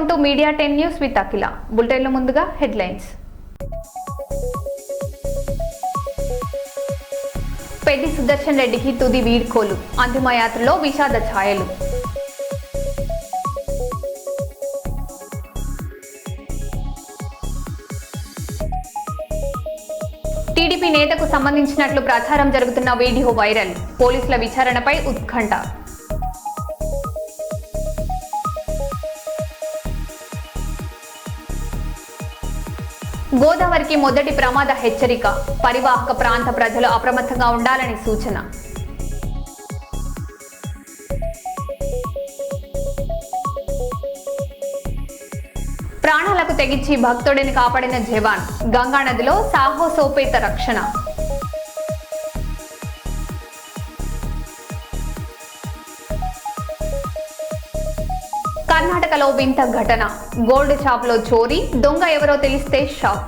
Welcome to media 10 news with Akhila. బులెటిన్లో ముందుగా headlines. Peddi Sudarshan రెడ్డికి తుది వీడ్కోలు, అంతిమయాత్రలో విషాద ఛాయలు. టీడీపీ నేతకు సంబంధించినట్లు ప్రచారం జరుగుతున్న వీడియో వైరల్, పోలీసుల విచారణపై ఉత్కంఠ. గోదావరికి మొదటి ప్రమాద హెచ్చరిక, పరివాహక ప్రాంత ప్రజలు అప్రమత్తంగా ఉండాలని సూచన. ప్రాణాలకు తెగించి భక్తుడిని కాపాడిన జవాన్, గంగానదిలో సాహసోపేత రక్షణ. కర్ణాటకలో వింత ఘటన, గోల్డ్ షాప్ లో చోరీ, దొంగ ఎవరో తెలిస్తే షాక్.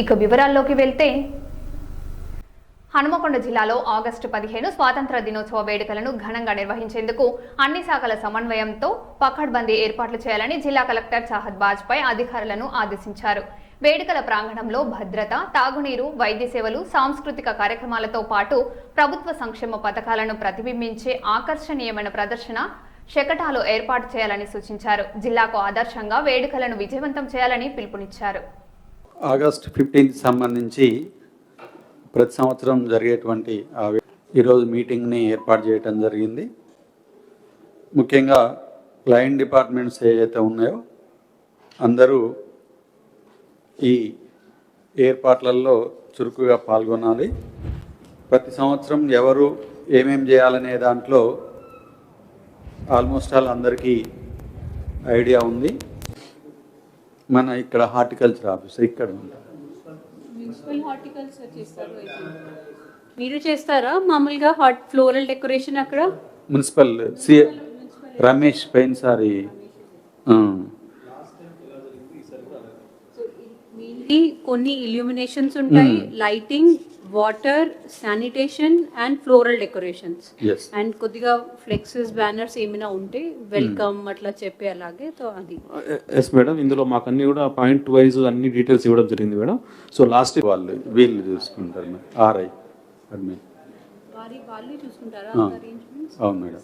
ఇక వివరాల్లోకి వెళ్తే, హనుమకొండ జిల్లాలో ఆగస్టు 15 స్వాతంత్ర దినోత్సవ వేడుకలను ఘనంగా నిర్వహించేందుకు అన్ని శాఖల సమన్వయంతో పకడ్బందీ ఏర్పాట్లు చేయాలని జిల్లా కలెక్టర్ చాహద్ బాజ్పాయ్ అధికారులను ఆదేశించారు. వేడుకల ప్రాంగణంలో భద్రత, తాగునీరు, వైద్య సేవలు, సాంస్కృతిక కార్యక్రమాలతో పాటు ప్రభుత్వ సంక్షేమ పథకాలను ప్రతిబింబించే ఆకర్షణీయమైన ప్రదర్శన శకటాలు ఏర్పాటు చేయాలని సూచించారు. జిల్లాకు ఆదర్శంగా వేడుకలను విజయవంతం చేయాలని పిలుపునిచ్చారు. ఆగస్టు 15 సంబంధించి ప్రతి సంవత్సరం జరిగేటువంటి ఈరోజు మీటింగ్ని ఏర్పాటు చేయడం జరిగింది. ముఖ్యంగా క్లయింట్ డిపార్ట్మెంట్స్ ఏవైతే ఉన్నాయో అందరూ ఈ ఏర్పాట్లలో చురుకుగా పాల్గొనాలి. ప్రతి సంవత్సరం ఎవరు ఏమేం చేయాలనే దాంట్లో ఆల్మోస్ట్ ఆల్ అందరికీ ఐడియా ఉంది. మన ఇక్కడ హార్టికల్చర్ ఆఫీసర్ ఇక్కడ ఉంటారు. మున్సిపల్ హార్టికల్చర్ చేస్తారు. మీరు చేస్తారా మామూలుగా ఫ్లోరల్ డెకరేషన్ అక్కడ? మున్సిపల్ రమేష్ పెయిన్సారి కొన్ని ఇల్యూమినేషన్స్ ఉంటాయి, lighting, water, sanitation and floral decorations and కొద్దిగా ఫ్లెక్సెస్, బ్యానర్స్ ఏమైనా ఉంటే వెల్కమ్ అట్లా చెప్పే అలాగే. సో అది ఎస్ మేడం, ఇందులో మాకు అన్ని కూడా పాయింట్ వైజ్ అన్ని డీటెయిల్స్ ఇవ్వడం జరిగింది మేడం. సో లాస్ట్ వీళ్ళు చూసుకుంటారు. ఆర్ఐ వాళ్ళు చూసుకుంటారా? అవును మేడం.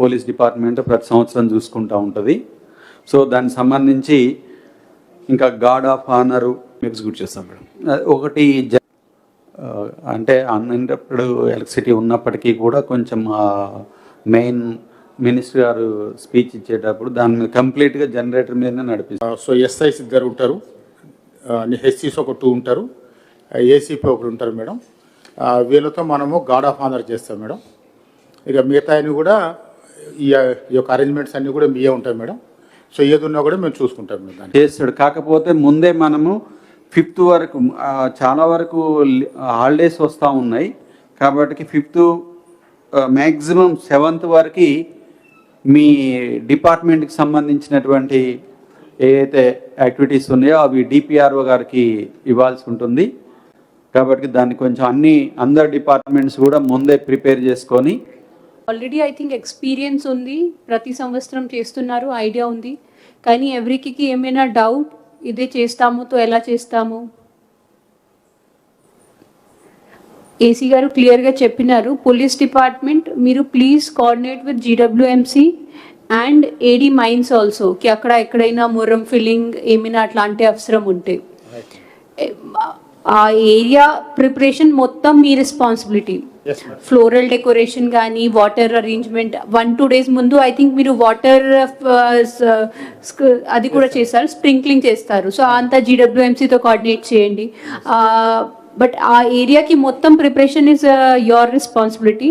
పోలీస్ డిపార్ట్మెంట్ ప్రతి సంవత్సరం చూసుకుంటూ ఉంటుంది. సో దానికి సంబంధించి ఇంకా గార్డ్ ఆఫ్ ఆనరు ఎగ్జిక్యూట్ చేస్తాం మేడం. ఒకటి అంటే అన్ఇంటరప్టెడ్ ఎలక్ట్రిసిటీ ఉన్నప్పటికీ కూడా కొంచెం మెయిన్ మినిస్టర్ గారు స్పీచ్ ఇచ్చేటప్పుడు దాని మీద కంప్లీట్గా జనరేటర్ మీదనే నడిపిస్తారు. సో ఎస్ఐస్ ఇద్దరు ఉంటారు, హెచ్సిస్ ఒక 2 ఉంటారు, ఏసీపీ ఒకరు ఉంటారు మేడం. వీళ్ళతో మనము గార్డ్ ఆఫ్ ఆనర్ చేస్తాం మేడం. ఇక మిగతా అన్ని కూడా ఈ యొక్క అరేంజ్మెంట్స్ అన్నీ కూడా మీయే ఉంటాయి మేడం. సో ఏది ఉన్నా కూడా మేము చూసుకుంటాం మేడం. చేస్తాడు. కాకపోతే ముందే మనము 5th వరకు చాలా వరకు హాలిడేస్ వస్తూ ఉన్నాయి కాబట్టి 5th మ్యాక్సిమం 7th వరకు మీ డిపార్ట్మెంట్కి సంబంధించినటువంటి ఏవైతే యాక్టివిటీస్ ఉన్నాయో అవి డిపిఆర్ఓ గారికి ఇవ్వాల్సి ఉంటుంది. కాబట్టి దాన్ని కొంచెం అందరు డిపార్ట్మెంట్స్ కూడా ముందే ప్రిపేర్ చేసుకొని, ఆల్రెడీ ఐ థింక్ ఎక్స్పీరియన్స్ ఉంది, ప్రతి సంవత్సరం చేస్తున్నారు, ఐడియా ఉంది. కానీ ఎవరికి ఏమైనా డౌట్ ఇదే చేస్తాము తో ఎలా చేస్తాము? ఏసీ గారు క్లియర్గా చెప్పినారు, పోలీస్ డిపార్ట్మెంట్ మీరు please coordinate with GWMC and AD mines also, కి అక్కడ ఎక్కడైనా మొరం ఫిల్లింగ్ ఏమైనా అట్లాంటి అవసరం ఉంటే ఆ ఏరియా ప్రిపరేషన్ మొత్తం మీ రెస్పాన్సిబిలిటీ. ఫ్లోరల్ డెకరేషన్ కానీ వాటర్ అరేంజ్మెంట్ 1-2 days ముందు ఐ థింక్ మీరు వాటర్ అది కూడా చేస్తారు, స్ప్రింక్లింగ్ చేస్తారు. సో అంతా జీడబ్ల్యూఎంసీతో కోఆర్డినేట్ చేయండి. బట్ ఆ ఏరియాకి మొత్తం ప్రిపరేషన్ ఇస్ యువర్ రెస్పాన్సిబిలిటీ.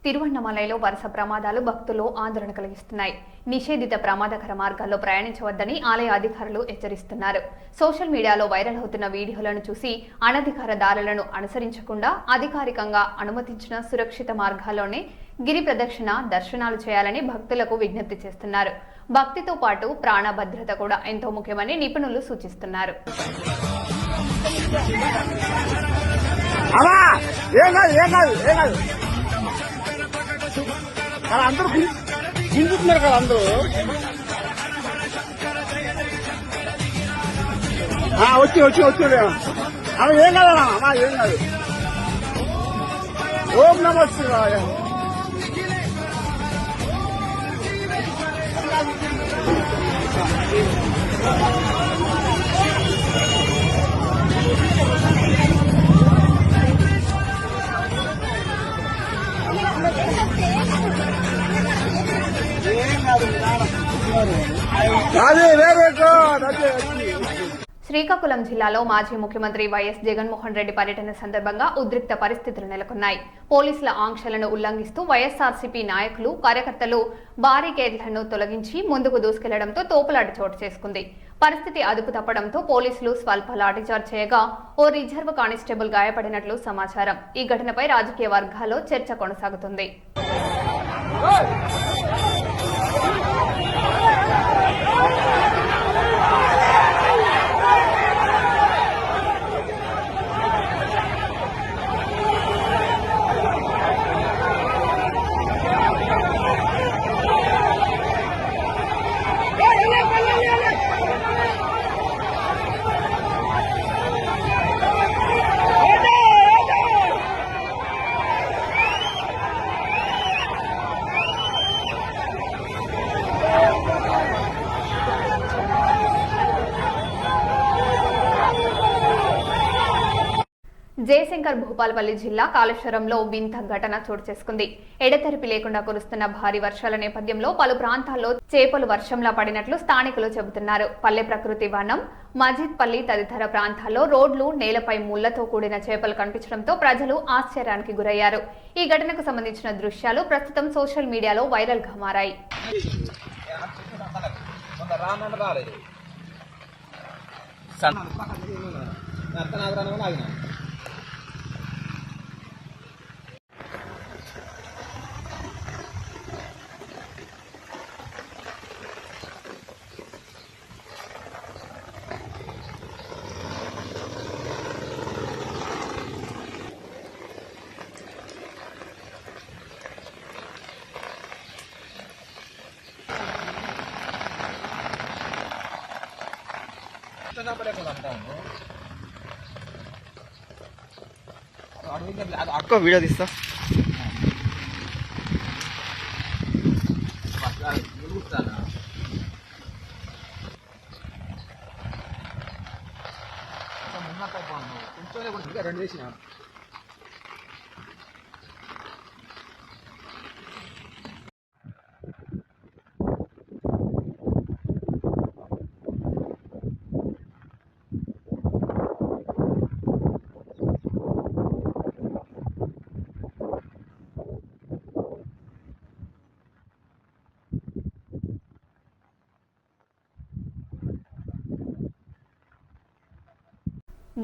తిరువన్నమలైలో వరుస ప్రమాదాలు భక్తుల్లో ఆందోళన కలిగిస్తున్నాయి. నిషేధిత ప్రమాదకర మార్గాల్లో ప్రయాణించవద్దని ఆలయ అధికారులు హెచ్చరిస్తున్నారు. సోషల్ మీడియాలో వైరల్ అవుతున్న వీడియోలను చూసి అనధికార దారులను అనుసరించకుండా అధికారికంగా అనుమతించిన సురక్షిత మార్గాల్లోనే గిరి ప్రదక్షిణ, దర్శనాలు చేయాలని భక్తులకు విజ్ఞప్తి చేస్తున్నారు. భక్తితో పాటు ప్రాణ భద్రత కూడా ఎంతో ముఖ్యమని నిపుణులు సూచిస్తున్నారు. వచ్చి అవి ఏం కాదమ్మా, ఏం కాదు. ఓం నమః శివాయ. అదే శ్రీకాకుళం జిల్లాలో మాజీ ముఖ్యమంత్రి వైఎస్ జగన్మోహన్ రెడ్డి పర్యటన సందర్భంగా ఉద్రిక్త పరిస్థితులు నెలకొన్నాయి. పోలీసుల ఆంక్షలను ఉల్లంఘిస్తూ వైఎస్ఆర్సీపీ నాయకులు, కార్యకర్తలు బారికేడ్లను తొలగించి ముందుకు దూసుకెళ్లడంతో తోపులాట చోటు చేసుకుంది. పరిస్థితి అదుపు తప్పడంతో పోలీసులు స్వల్ప లాఠీచార్జ్ చేయగా ఓ రిజర్వ్ కానిస్టేబుల్ గాయపడినట్లు సమాచారం. ఈ ఘటనపై రాజకీయ వర్గాల్లో చర్చ కొనసాగుతుంది. జయశంకర్ భూపాలపల్లి జిల్లా కాళేశ్వరంలో వింత ఘటన చోటు చేసుకుంది. ఎడతెరిపి లేకుండా కురుస్తున్న భారీ వర్షాల నేపథ్యంలో పలు ప్రాంతాల్లో చేపలు వర్షంలా పడినట్లు స్థానికులు చెబుతున్నారు. పల్లె ప్రకృతి వనం, మజిద్పల్లి తదితర ప్రాంతాల్లో రోడ్లు, నేలపై ముళ్లతో కూడిన చేపలు కనిపించడంతో ప్రజలు ఆశ్చర్యానికి గురయ్యారు. ఈ ఘటనకు సంబంధించిన దృశ్యాలు ప్రస్తుతం సోషల్ మీడియాలో వైరల్ గా మారాయి. అక్క వీడియో తీస్తా. రెండు వేసిన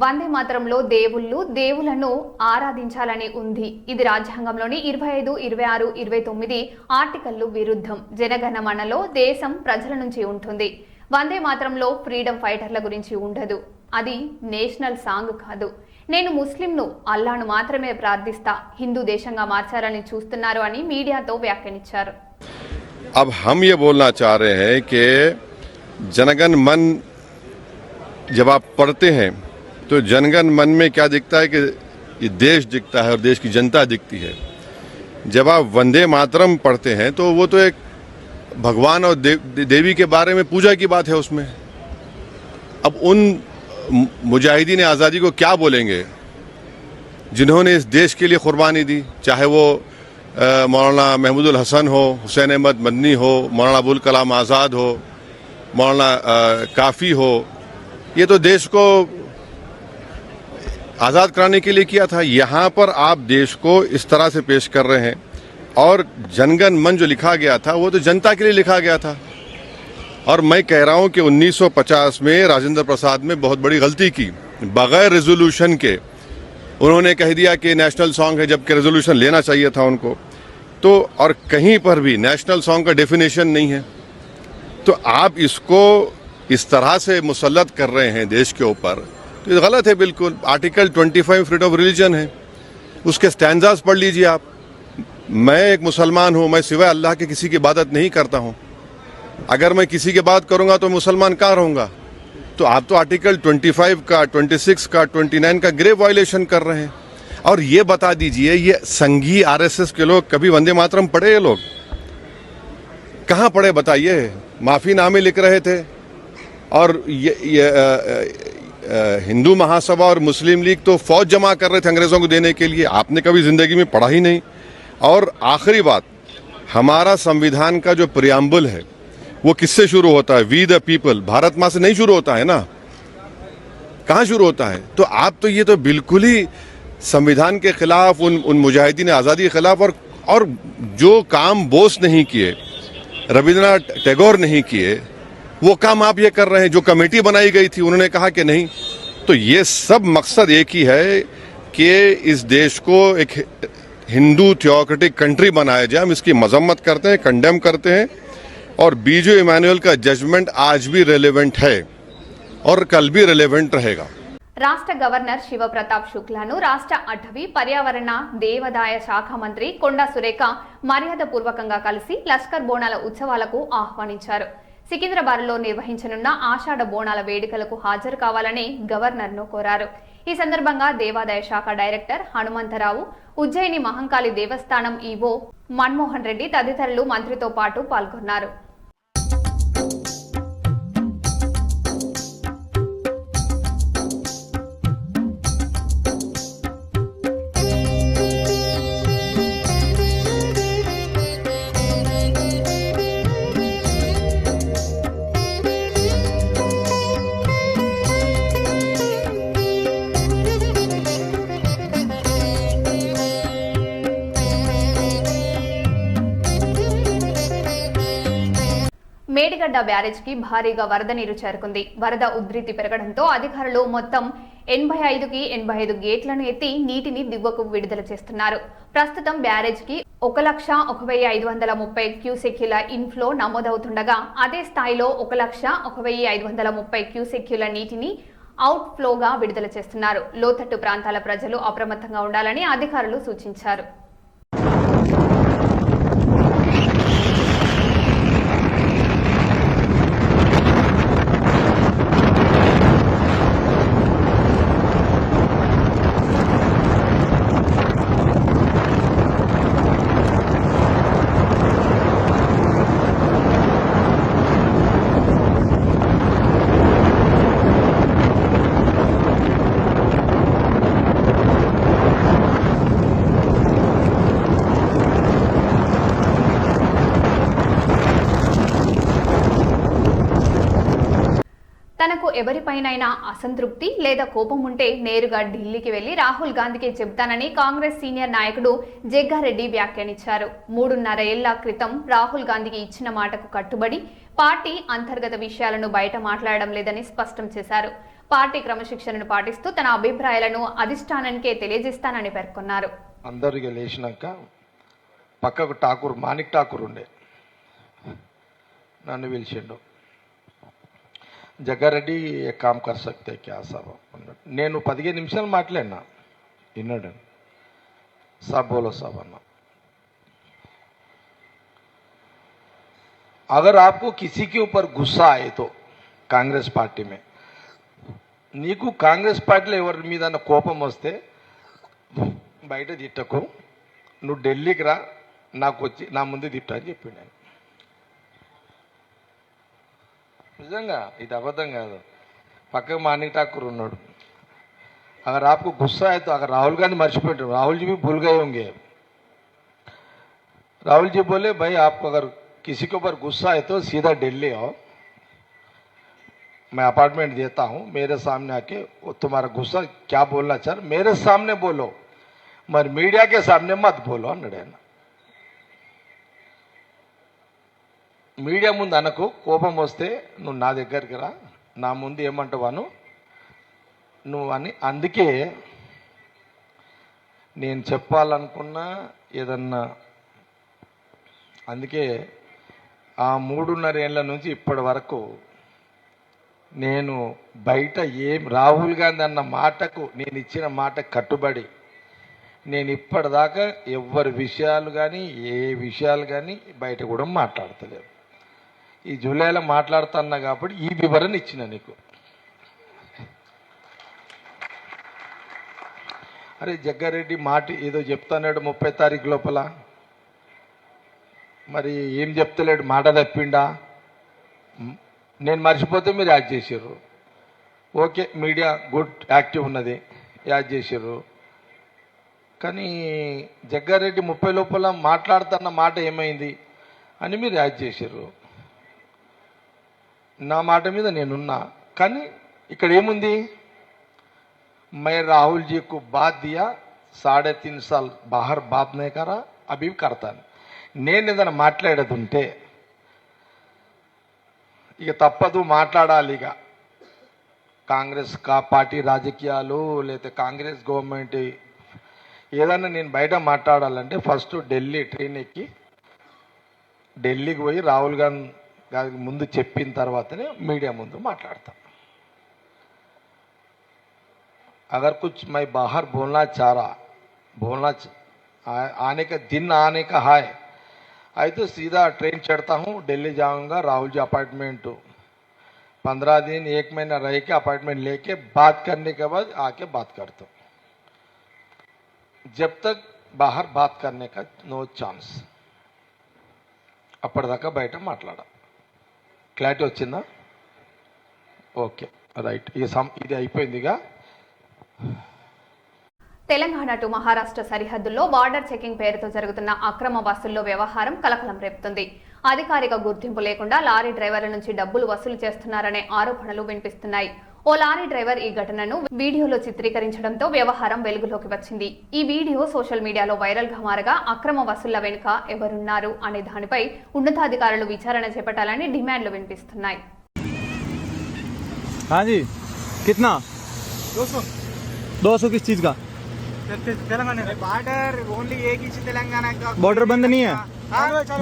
వందే మాతరంలో దేవుళ్లను ఆరాధించాలని ఉంది. ఇది రాజ్యాంగంలోని 25, 26, 29 ఆర్టికల్లు విరుద్ధం. జనగణమనలో దేశం ప్రజల నుంచి ఉంటుంది. వందే మాతరంలో ఫ్రీడమ్ ఫైటర్ల గురించి ఉండదు. అది నేషనల్ సాంగ్ కాదు. నేను ముస్లింను, అల్లాను మాత్రమే ప్రార్థిస్తా, హిందూ దేశంగా మార్చారని చూస్తున్నారు అని మీడియాతో వ్యాఖ్యానించారు. अब हम ये बोलना चाह रहे हैं कि जनगण मन जब आप पढ़ते हैं तो जनगण मन में क्या दिखता है कि ये देश दिखता है और देश की जनता दिखती है। जब आप वंदे मातरम पढ़ते हैं तो वो तो एक भगवान और देवी के बारे में पूजा की बात है उसमें। अब उन मुजाहिदीन आज़ादी को क्या बोलेंगे जिन्होंने इस देश के लिए कुर्बानी दी, चाहे वो मौलाना महमूदुल हसन हो, हुसैन अहमद मदनी हो, मौलाना अबुल कलाम आज़ाद हो, मौलाना काफ़ी हो। ये तो देश को आज़ाद कराने के लिए किया था। यहाँ पर आप देश को इस तरह से पेश कर रहे हैं। और जनगण मन जो लिखा गया था वो तो जनता के लिए लिखा गया था। और मैं कह रहा हूँ कि 1950 में राजेंद्र प्रसाद में बहुत बड़ी गलती की, बगैर रेजोल्यूशन के उन्होंने कह दिया कि नेशनल सॉन्ग है, जबकि रेजोल्यूशन लेना चाहिए था उनको। तो और कहीं पर भी नेशनल सॉन्ग का डेफिनेशन नहीं है। तो आप इसको इस तरह से मुसल्लत कर रहे हैं देश के ऊपर, तो ये गलत है बिल्कुल। आर्टिकल 25 फ्रीडम ऑफ रिलीजन है, उसके स्टैंजास पढ़ लीजिए आप। मैं एक मुसलमान हूं, मैं सिवाय अल्लाह के किसी की इबादत नहीं करता हूं। अगर मैं किसी की बात करूंगा तो मुसलमान कहाँ रहूंगा? तो आप तो आर्टिकल 25 का, 26 का, 29 का ग्रेव वायलेशन कर रहे हैं। और ये बता दीजिए, ये संघी आरएसएस के लोग कभी वंदे मातरम पढ़े? ये लोग कहाँ पढ़े बताइए? माफीनामे लिख रहे थे, और ये हिंदू महासभा और मुस्लिम लीग तो फौज जमा कर रहे थे अंग्रेजों को देने के लिए। आपने कभी जिंदगी में पढ़ा ही नहीं। और आखिरी बात, हमारा संविधान का जो प्रियम्बल है वो किससे शुरू होता है? वी द पीपल, भारत माँ से नहीं शुरू होता है ना, कहाँ शुरू होता है? तो आप तो ये तो बिल्कुल ही संविधान के खिलाफ, उन मुजाहिदीन आज़ादी के खिलाफ, और जो काम बोस नहीं किए, रविंद्रनाथ टैगोर नहीं किए, वो काम आप ये कर रहे हैं। जो कमेटी बनाई गई थी उन्होंने कहा कि नहीं। तो ये सब मकसद एक ही है कि इस देश को एक हिंदू थियोक्रेटिक कंट्री बनाया जाए। हम इसकी मजम्मत करते हैं, कंडेम करते हैं, और बीजू इमानुएल का जजमेंट आज भी रेलेवेंट है और कल भी रेलेवेंट रहेगा। రాష్ట్ర గవర్నర్ శివప్రతాప్ శుక్లాను రాష్ట్ర అటవీ పర్యావరణ దేవాదాయ శాఖ మంత్రి కొండా సురేఖ మర్యాదపూర్వకంగా కలిసి లష్కర్ బోనాల ఉత్సవాలకు ఆహ్వానించారు. సికింద్రాబాద్లో నిర్వహించనున్న ఆషాఢ బోనాల వేడుకలకు హాజరు కావాలని గవర్నర్ను కోరారు. ఈ సందర్భంగా దేవాదాయ శాఖ డైరెక్టర్ హనుమంతరావు, ఉజ్జయిని మహంకాళి దేవస్థానం ఈవో మన్మోహన్ రెడ్డి తదితరులు మంత్రితో పాటు పాల్గొన్నారు. మేడిగడ్డ బ్యారేజ్కి భారీగా వరద నీరు చేరుకుంది. వరద ఉధృతి పెరగడంతో అధికారులు మొత్తం 85కి 85 గేట్లను ఎత్తి నీటిని దిగువకు విడుదల చేస్తున్నారు. ప్రస్తుతం బ్యారేజ్కి 1,01,530 క్యూసెక్యుల ఇన్ఫ్లో నమోదవుతుండగా, అదే స్థాయిలో 1,01,530 క్యూసెక్యుల నీటిని అవుట్ ఫ్లోగా విడుదల చేస్తున్నారు. లోతట్టు ప్రాంతాల ప్రజలు అప్రమత్తంగా ఉండాలని అధికారులు సూచించారు. తనకు ఎవరిపైనైనా అసంతృప్తి లేదా కోపం ఉంటే నేరుగా ఢిల్లీకి వెళ్లి రాహుల్ గాంధీకి చెబుతానని కాంగ్రెస్ సీనియర్ నాయకుడు జగ్గారెడ్డి వ్యాఖ్యానించారు. 3.5 ఏళ్ల క్రితం రాహుల్ గాంధీకి ఇచ్చిన మాటకు కట్టుబడి పార్టీ అంతర్గత విషయాలను బయట మాట్లాడడం లేదని స్పష్టం చేశారు. పార్టీ క్రమశిక్షణను పాటిస్తూ తన అభిప్రాయాలను అధిష్టానానికే తెలియజేస్తానని పేర్కొన్నారు. అందరికి లేచినాక పక్కకు మాణిక్ ఠాకూర్ ఉండే, నన్ను పిలిచిండు. జగ్గారెడ్డి ఏ కామ్ కర్ సక్తే క్యా సాబ్ అన్నాడు. నేను 15 నిమిషాలు మాట్లాడినా, విన్నాడు. సాబ్ బోలో సాబ్ అన్నా. अगर आपको किसी के ऊपर गुस्सा आए तो कांग्रेस पार्टी में, నీకు కాంగ్రెస్ పార్టీలో ఎవరి మీద కోపం వస్తే బయట తిట్టకు, నువ్వు ఢిల్లీకి రా, నాకు వచ్చి నా ముందు తిట్టా అని చెప్పిండు ఆయన. నిజంగా ఇది అబద్ధం కాదు. పక్కకు మాణిక్ ఠాకూర్ ఉన్నాడు. अगर आपको गुस्सा है तो अगर राहुल गांधी मर्चिपोए, राहुल जी भी भूल गए होंगे. राहुल जी बोले भाई आपको अगर किसी के ऊपर गुस्सा है तो सीधा दिल्ली आओ, मैं अपार्टमेंट देता हूँ, मेरे सामने आके वो तुम्हारा गुस्सा क्या बोलना चाह मेरे सामने बोलो, मगर मीडिया के सामने मत बोलो అన్నాడు. మీడియా ముందు అనకు, కోపం వస్తే నువ్వు నా దగ్గరికి రా, నా ముందు ఏమంటావాను నువ్వు అని. అందుకే నేను చెప్పాలనుకున్నా ఏదన్నా, అందుకే ఆ 3.5 ఏళ్ల నుంచి ఇప్పటి వరకు నేను బయట రాహుల్ గాంధీ అన్న మాటకు నేను ఇచ్చిన మాట కట్టుబడి నేను ఇప్పటిదాకా ఎవరి విషయాలు కానీ ఏ విషయాలు కానీ బయట కూడా మాట్లాడతలేను. ఈ జూలైలో మాట్లాడుతున్నా కాబట్టి ఈ వివరణ ఇచ్చిన నీకు. అరే జగ్గారెడ్డి మాట ఏదో చెప్తున్నాడు 30 తారీఖు లోపల, మరి ఏం చెప్తలేడు, మాట తప్పిండా? నేను మర్చిపోతే మీరు యాడ్ చేసారు. ఓకే, మీడియా గుడ్ యాక్టివ్ ఉన్నది, యాడ్ చేసారు. కానీ జగ్గారెడ్డి 30 లోపల మాట్లాడుతున్న మాట ఏమైంది అని మీరు యాడ్ చేసారు. నా మాట మీద నేనున్నా, కానీ ఇక్కడ ఏముంది, मैं राहुल जी को बात दिया 3.5 साल बाहर बात नहीं करा, अभी भी करता नहीं. నేను ఏదైనా మాట్లాడేది ఉంటే ఇక తప్పదు, మాట్లాడాలి. ఇక కాంగ్రెస్ పార్టీ రాజకీయాలు లేకపోతే కాంగ్రెస్ గవర్నమెంట్ ఏదైనా నేను బయట మాట్లాడాలంటే ఫస్ట్ ఢిల్లీ ట్రైన్ ఎక్కి ఢిల్లీకి పోయి రాహుల్ గాంధీ గారికి ముందు చెప్పిన తర్వాతనే మీడియా ముందు మాట్లాడతాను. अगर कुछ मैं बाहर आने का दिन आने का है तो सीधा ट्रेन चढ़ता हूँ, दिल्ली जाऊंगा, राहुल जी अपार्टमेंट 15 दिन 1 महीना रह के अपार्टमेंट लेके बात करने के बाद आके बात करता हूँ. जब तक बाहर बात करने का नो चांस. అప్పటిదాకా బయట మాట్లాడా. క్లారిటీ వచ్చిందా? Okay, right. ఇది అయిపోయిందిగా. తెలంగాణ టు మహారాష్ట్ర సరిహద్దుల్లో బార్డర్ చెకింగ్ పేరుతో జరుగుతున్న అక్రమ వసూళ్ల వ్యవహారం కలకలం రేపుతుంది. అధికారిక గుర్తింపు లేకుండా లారీ డ్రైవర్ల నుంచి డబ్బులు వసూలు చేస్తున్నారనే ఆరోపణలు వినిపిస్తున్నాయి. ఓ లారీ డ్రైవర్ ఈ ఘటనను వీడియోలో చిత్రీకరించడంతో వ్యవహారం వెలుగులోకి వచ్చింది. ఈ వీడియో సోషల్ మీడియాలో వైరల్ గా మారగా అక్రమ వసూళ్ల వెనుక ఎవరున్నారు అనే దానిపై ఉన్నతాధికారులు విచారణ చేపట్టాలని డిమాండ్లు వినిపిస్తున్నాయి. 200 किस चीज का? तेलंगाना बॉर्डर ओनली एक ही तेलंगाना का. बॉर्डर बंद नहीं है,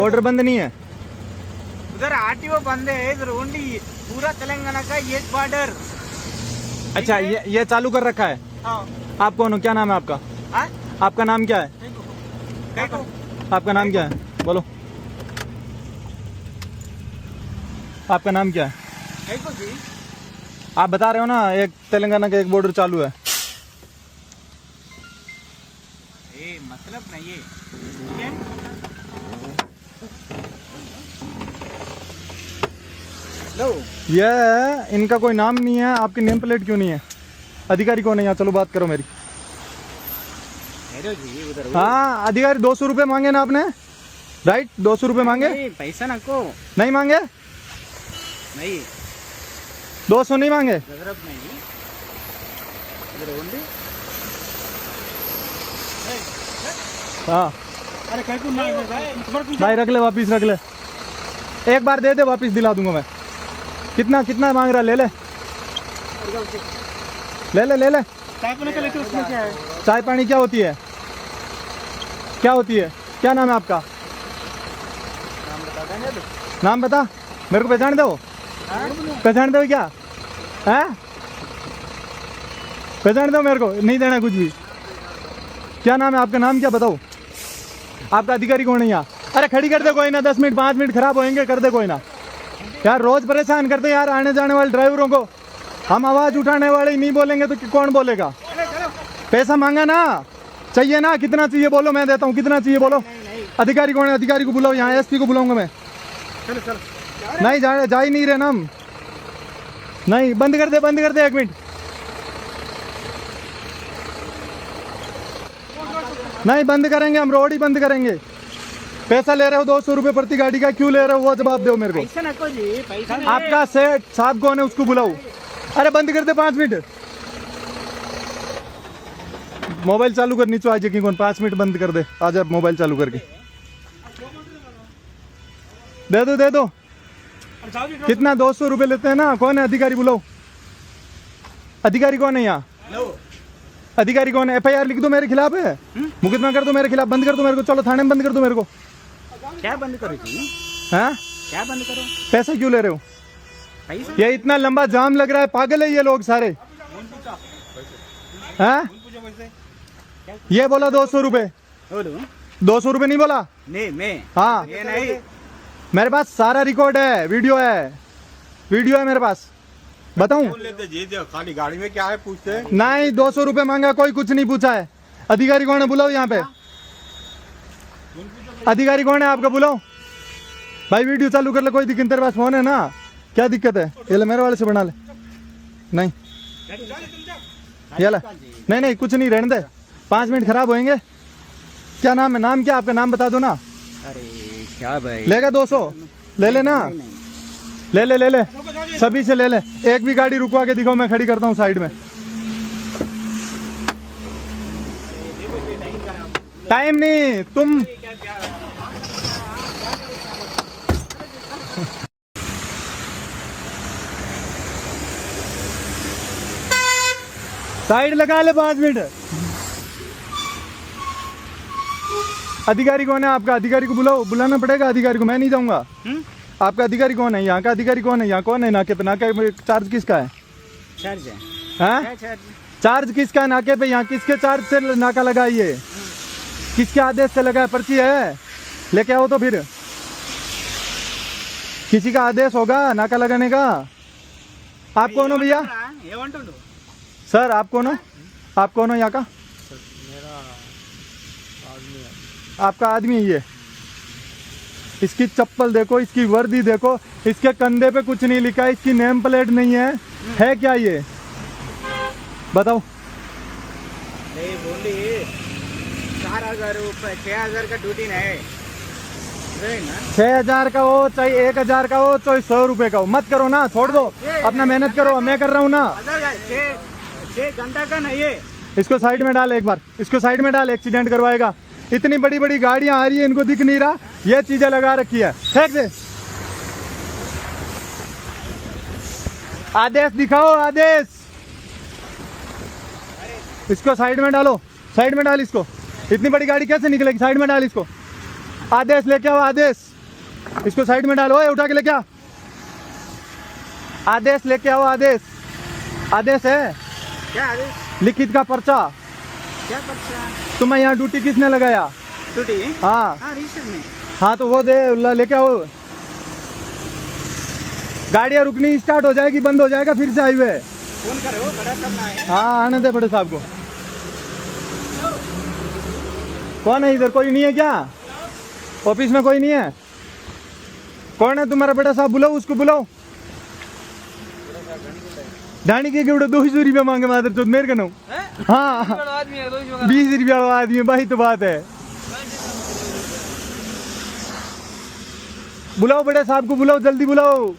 बॉर्डर बंद नहीं है. उधर आरटीओ बंद है, इधर ओनली पूरा तेलंगाना का एक बॉर्डर. अच्छा, ये चालू कर रखा है. हाँ. आप कौन हो? क्या नाम है आपका? हाँ? आपका नाम क्या है? आपका नाम क्या है? बोलो. आपका नाम क्या है? आप बता रहे हो ना एक तेलंगाना का एक बॉर्डर चालू है. मतलब नहीं है. ये इनका कोई नाम नहीं है, आपकी नेम प्लेट क्यों नहीं है? अधिकारी कौन है यहाँ? चलो बात करो मेरी. हाँ, अधिकारी 200 रुपए मांगे ना आपने, राइट? 200 रुपए मांगे? पैसा ना को नहीं मांगे? नहीं 200 नहीं मांगे? नहीं इधर ओनली. हाँ अरे कहीं को भाई रख ले, वापिस रख ले. एक बार दे दे, वापिस दिला दूंगा मैं. कितना मांग रहा? ले ले ले ले ले ले. चाय पानी का लेते उसमें क्या है? चाय पानी क्या होती है? क्या होती है? क्या नाम है आपका? नाम बता मेरे को. पहचान दो, पहचान दो क्या है? पहचान दो मेरे को, नहीं देना कुछ भी. क्या नाम है आपका? नाम क्या बताओ? आपका अधिकारी कौन है यहाँ? अरे खड़ी कर दे कोई ना, 10 मिनट 5 मिनट खराब होंगे, कर दे कोई ना यार. रोज परेशान करते यार आने जाने वाले ड्राइवरों को. हम आवाज उठाने वाले नहीं बोलेंगे तो कौन बोलेगा? पैसा मांगा ना, चाहिए ना? कितना चाहिए बोलो, मैं देता हूँ. कितना चाहिए बोलो. अधिकारी कौन है? अधिकारी को बुलाओ यहाँ. एसपी को बुलाऊंगा मैं. नहीं जा ही नहीं रहे ना हम. नहीं, बंद कर दे 1 मिनट. नहीं बंद करेंगे हम, रोड ही बंद करेंगे. पैसा ले रहे हो 200 रुपए प्रति गाड़ी का, क्यों ले रहे हो वो जवाब दो मेरे को. पैसा ना को जी, पैसा आपका सेठ साहब कौन है उसको बुलाओ. अरे बंद कर दे 5 मिनट. मोबाइल चालू कर, नीचे आ जाए कौन. 5 मिनट बंद कर दे, आजा मोबाइल चालू करके दे दो. कितना? 200 रुपए लेते हैं ना. कौन है अधिकारी? बुलाओ. अधिकारी कौन है यहाँ? अधिकारी कौन है? FIR लिख दो मेरे खिलाफ है, मुकदमा कर दो मेरे खिलाफ. बंद कर दो मेरे को. चलो थाने में बंद कर दो मेरे को. क्या बंद करो जी? हाँ, क्या बंद करो पैसे क्यों ले रहे हो? पैसा ये इतना लंबा जाम लग रहा है, पागल है ये लोग सारे। हैं? ये बोला 200 रुपए, बोलो 200 रुपए नहीं बोला? नहीं मैं हाँ, ये नहीं मेरे पास सारा रिकॉर्ड है, वीडियो है मेरे पास, बताऊं? खाली गाड़ी में क्या है पूछते नहीं, 200 रुपए मांगा, कोई कुछ नहीं पूछा है। अधिकारी कौन है बुलाओ यहाँ पे, अधिकारी कौन है आपका बुलाओ। भाई वीडियो चालू कर ले, कोई दिक्कत, तेरे पास फोन है ना, क्या दिक्कत है? ये ले मेरे वाले से बना ले। नहीं ये ले, नहीं कुछ नहीं, रहने दे, 5 मिनट खराब होंगे। क्या नाम है? नाम क्या आपका? नाम बता दो ना। अरे क्या भाई लेगा 200 ले लेना, ले सभी से ले ले। एक भी गाड़ी रुकवा के दिखाओ, मैं खड़ी करता हूँ साइड में। टाइम नहीं, तुम साइड लगा ले, 5 मिनट। अधिकारी कौन है आपका? अधिकारी को बुलाओ, बुलाना पड़ेगा अधिकारी को, मैं नहीं जाऊंगा। आपका अधिकारी कौन है? यहाँ का अधिकारी कौन है? यहाँ कौन है नाके पे? नाके चार्ज किसका है? चार्ज है हाँ? चार्ज चार्ज किसका है नाके पे? यहाँ किसके चार्ज से नाका लगा? ये किसके आदेश से लगा है? पर्ची है, लेके आओ तो फिर। किसी का आदेश होगा नाका लगाने का। आप कौन हो भैया? सर आप कौन हो? आप कौन हो यहाँ का? आपका आदमी है ये। इसकी चप्पल देखो, इसकी वर्दी देखो, इसके कंधे पे कुछ नहीं लिखा है, इसकी नेम प्लेट नहीं है क्या ये? बताओ। नहीं बोली 4000 रुपये, 6000 का ड्यूटी नहीं 6000 का हो चाहे 1000 का हो चाहे 100 रुपए का हो, मत करो ना, छोड़ दो, अपना मेहनत करो, मैं कर रहा हूँ ना। 6 घंटा का नहीं है। इसको साइड में डाल, एक बार इसको साइड में डाल, एक्सीडेंट करवाएगा। इतनी बड़ी बड़ी गाड़ियां आ रही है, इनको दिख नहीं रहा, ये चीजें लगा रखी है। फेंक दे, आदेश दिखाओ, आदेश। इसको साइड में डालो, साइड में डाल इसको। इतनी बड़ी गाड़ी कैसे निकलेगी? साइड में डाल इसको। आदेश लेके आओ, आदेश। इसको साइड में डालो, उठा के लेके आ। आदेश लेके आओ, आदेश। आदेश है क्या आदेश? लिखित का पर्चा। क्या पर्चा? तुम्हें यहाँ ड्यूटी किसने लगाया? ड्यूटी हाँ रजिस्टर में। हाँ तो वो दे, लेके आओ। गाड़ियाँ रुकनी स्टार्ट हो जाएगी, बंद हो जाएगा फिर से हाईवे। फोन करो, बड़ा करना है। हाँ आने दे बड़े साहब को। कौन है इधर? कोई नहीं है क्या? ऑफिस में कोई नहीं है? कौन है तुम्हारा बड़ा साहब? बुलाओ उसको, बुलाओ। ढाणी के केवड़े 200 रुपया मांगे मात्र चौथ मेरे कनो। हाँ 20 रुपया वाला आदमी है भाई, तो बात है। बुलाओ बड़े साहब को, बुलाओ, जल्दी बुलाओ,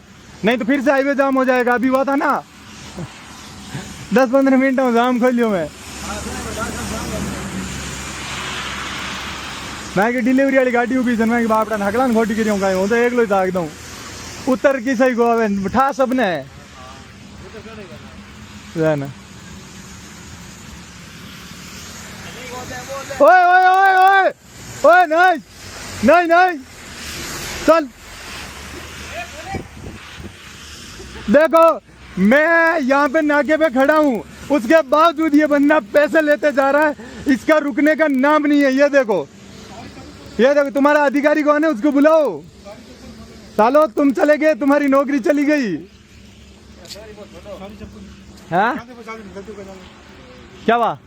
नहीं तो फिर से हाईवे जाम हो जाएगा। अभी हुआ था ना 10-15 मिनट में जाम खोलियो मैं कि डिलीवरी वाली गाड़ी उभी मैं कि बाप हकलान खोटी करी हूँ तो एक लो ताक दूँ उत्तर की सही को उठा सबने ना। ओए ओए ओए ओए ओए नहीं नहीं नहीं चल देखो मैं यहाँ पे नाके पे खड़ा हूँ, उसके बावजूद ये बंदा पैसे लेते जा रहा है, इसका रुकने का नाम नहीं है। ये देखो तुम्हारा अधिकारी कौन है? उसको बुलाओ। सालो तुम चले गए, तुम्हारी नौकरी चली गई। हाँ क्या हुआ?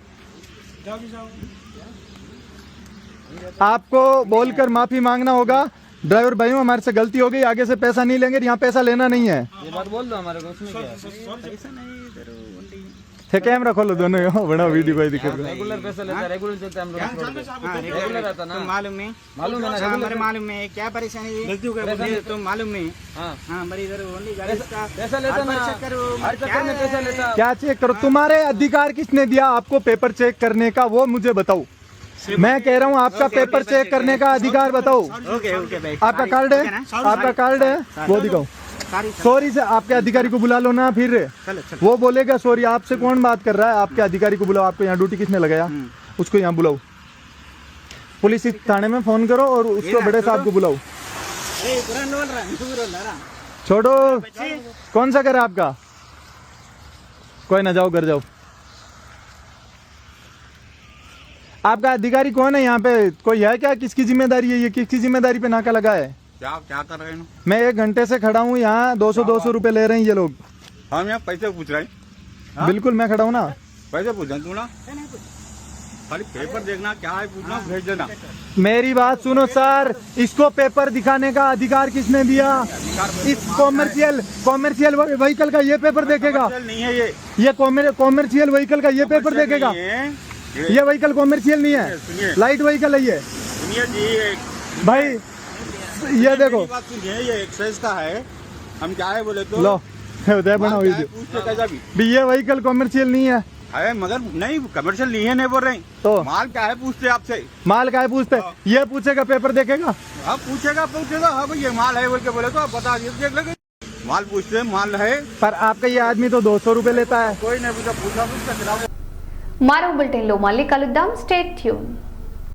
आपको बोलकर माफी मांगना होगा। ड्राइवर भाइयों हमारे से गलती हो गई, आगे से पैसा नहीं लेंगे, यहाँ पैसा लेना नहीं है। ये बात बोल दो हमारे को, उसमें क्या है? पैसा नहीं इधर थे कैमरा खोलो दोनों, बड़ा वीडियो कोई दिक्कत नहीं। रेगुलर पैसा लेता है, रेगुलर चलता है हम लोग, रेगुलर आता ना। मालूम है हमारे मालूम है क्या परेशानी गलती हो गई तो मालूम है। हाँ हमारी इधर ओनली गाड़ी का पैसा लेता ना, हर चक्कर में पैसा लेता। क्या चेक करो? तुम्हारे अधिकार किसने दिया आपको पेपर चेक करने का, वो मुझे बताओ। मैं कह रहा हूँ आपका पेपर चेक करने का अधिकार बताओ। ओके ओके भाई, आपका कार्ड है? आपका कार्ड है वो दिखाओ। सॉरी से आपके अधिकारी को बुला लो ना, फिर वो बोलेगा सॉरी। आपसे कौन बात कर रहा है? आपके अधिकारी को बुलाओ। आपको यहाँ ड्यूटी किसने लगाया? उसको यहाँ बुलाओ। पुलिस थाने में फोन करो और उसको बड़े साहब को बुलाओ। छोड़ो, कौन सा घर है आपका? कोई ना, जाओ घर जाओ। आपका अधिकारी कौन है यहाँ पे? कोई है क्या? किसकी जिम्मेदारी है ये? किसकी जिम्मेदारी पे नाका लगा है? क्या कर रहे हैं? मैं 1 घंटे से खड़ा हूँ यहाँ, 200 रुपए ले रहे हैं ये लोग। हम यहाँ पैसे पूछ रहे हैं। बिल्कुल मैं खड़ा हूँ ना। पैसे पूछ रहे हैं तू ना, खाली पेपर देखना क्या है पूछना, भेज देना। मेरी बात सुनो सर, इसको पेपर दिखाने का अधिकार किसने दिया? इस कॉमर्शियल व्हीकल का ये पेपर देखेगा? नहीं है ये कॉमर्शियल व्हीकल का ये पेपर देखेगा? ये व्हीकल कॉमर्शियल नहीं सुनिए। है, लाइट व्हीकल है ये। सुनिए जी, भाई ये देखो, बात सुनिए, ये एक्साइज का है। हम क्या है बोले तो लो उदय बना हुई थी। पूछते कैसा भी ये व्हीकल कॉमर्शियल नहीं है, मगर नहीं कमर्शियल नहीं है, नहीं बोल रहे। तो माल क्या है पूछते आपसे, माल का है पूछते? ये पूछेगा पेपर देखेगा? हाँ पूछेगा हाँ भाई ये माल है बोल के बोले तो आप बता दिए, देख लेंगे। माल पूछते हैं, माल है। पर आपका ये आदमी तो 200 रुपए लेता है। कोई नहीं पूछा, उसका खिलाफ। మరో బులెటిన్లో మళ్ళీ కలుద్దాం. Stay tune.